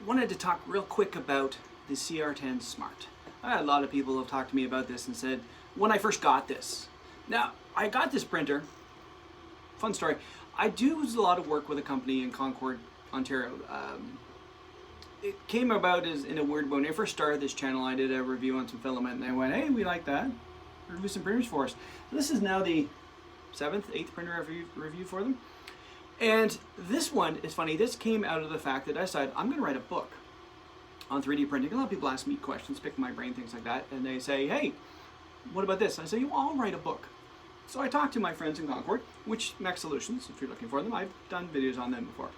wanted to talk real quick about the CR10 Smart. I had a lot of people have talked to me about this and said, when I first got this. Now, I got this printer, fun story, I do a lot of work with a company in Concord, Ontario. It came about as in a weird way. When I first started this channel, I did a review on some filament and I went, hey, we like that. Review some printers for us. This is now the 7th, 8th printer I've reviewed for them. And this one is funny. This came out of the fact that I decided I'm going to write a book on 3D printing. A lot of people ask me questions, pick my brain, things like that. And they say, hey, what about this? I say, I'll write a book. So I talked to my friends in Concord, which Mech Solutions, if you're looking for them. I've done videos on them before.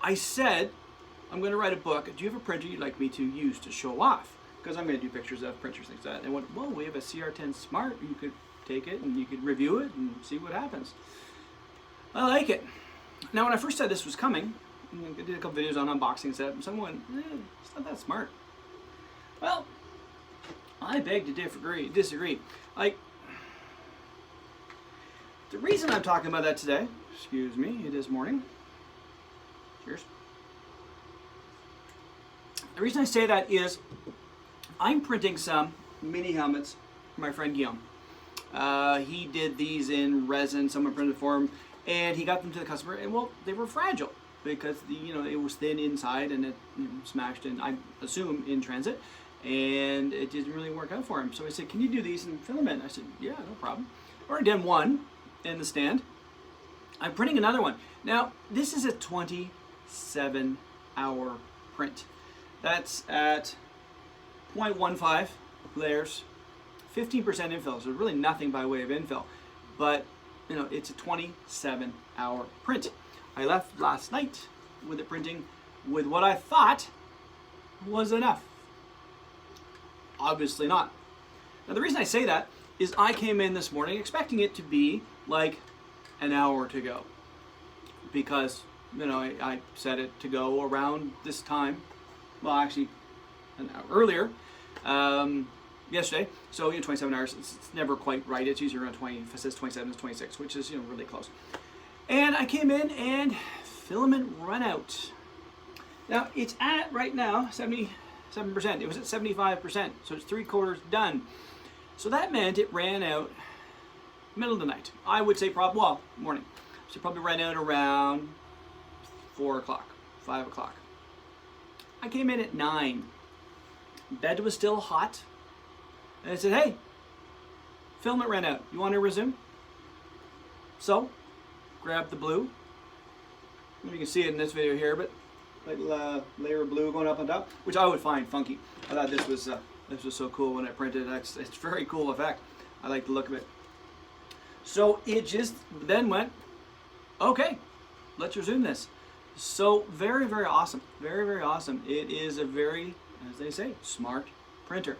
I said, I'm going to write a book. Do you have a printer you'd like me to use to show off? Because I'm going to do pictures of printers, things like that. And they went, well, we have a CR10 Smart. You could take it and you could review it and see what happens. I like it. Now, when I first said this was coming, I did a couple videos on unboxing stuff, and someone went, it's not that smart. Well, I beg to disagree. Like, the reason I'm talking about that today, excuse me, it is morning. Cheers. The reason I say that is I'm printing some mini helmets for my friend Guillaume. He did these in resin, someone printed for him, and he got them to the customer, and well, they were fragile because it was thin inside and it smashed in, I assume, in transit, and it didn't really work out for him. So I said, can you do these in filament? I said, yeah, no problem. Already done one in the stand. I'm printing another one. Now, this is a 27-hour print. That's at 0.15 layers, 15% infill, so really nothing by way of infill. But, it's a 27-hour print. I left last night with it printing with what I thought was enough. Obviously not. Now, the reason I say that is I came in this morning expecting it to be like an hour to go. Because, I set it to go around this time. Well, actually, an hour earlier, yesterday. So, 27 hours, it's never quite right. It's usually around 20, if it says 27, it's 26, which is, really close. And I came in and filament run out. Now, it's at, right now, 77%. It was at 75%, so it's 3/4 done. So that meant it ran out middle of the night. I would say morning. So it probably ran out around 4 o'clock, 5 o'clock. I came in at 9. Bed was still hot. And I said, hey, filament ran out. You want to resume? So, grab the blue. You can see it in this video here, but like layer of blue going up on top, which I would find funky. I thought this was so cool when I printed it. It's a very cool effect. I like the look of it. So it just then went, okay, let's resume this. So very, very awesome. Very, very awesome. It is a very, as they say, smart printer.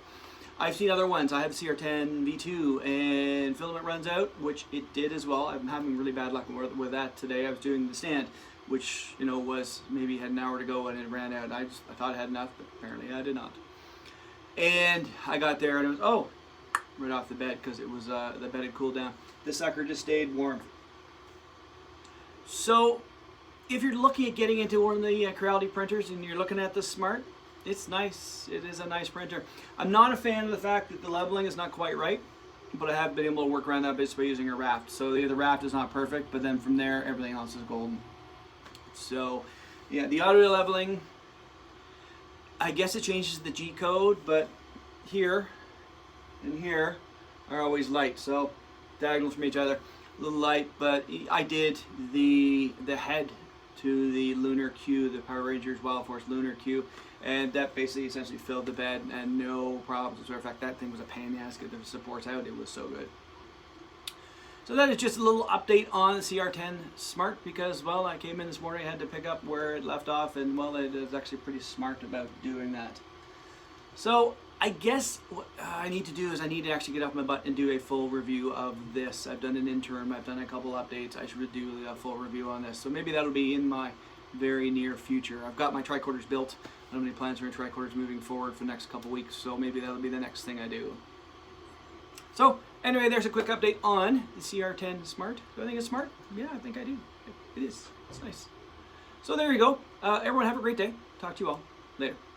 I've seen other ones. I have CR10 V2 and filament runs out, which it did as well. I'm having really bad luck with that today. I was doing the stand, which was maybe had an hour to go and it ran out. I thought I had enough, but apparently I did not. And I got there and it was right off the bed because it was the bed had cooled down. The sucker just stayed warm. So if you're looking at getting into one of the Creality printers and you're looking at the Smart, it's nice. It is a nice printer. I'm not a fan of the fact that the leveling is not quite right, but I have been able to work around that basically by using a raft. So the raft is not perfect, but then from there, everything else is golden. So, yeah, the auto leveling, I guess it changes the G code, but here and here are always light. So, diagonal from each other, a little light, but I did the head to the Lunar Q, the Power Rangers Wild Force Lunar Q, and that basically essentially filled the bed and no problems. As a matter of fact, that thing was a pain in the ass to get the supports out. It was so good. So that is just a little update on the CR10 Smart because, well, I came in this morning, I had to pick up where it left off, and, well, it is actually pretty smart about doing that. So I guess what I need to do is I need to actually get off my butt and do a full review of this. I've done an interim, I've done a couple updates. I should do a full review on this. So maybe that'll be in my very near future. I've got my tricorders built. I don't have any plans for tricorders moving forward for the next couple weeks, so maybe that'll be the next thing I do. So anyway, there's a quick update on the CR10 Smart. Do I think it's smart? Yeah, I think I do. It is. It's nice. So there you go. Everyone have a great day. Talk to you all later.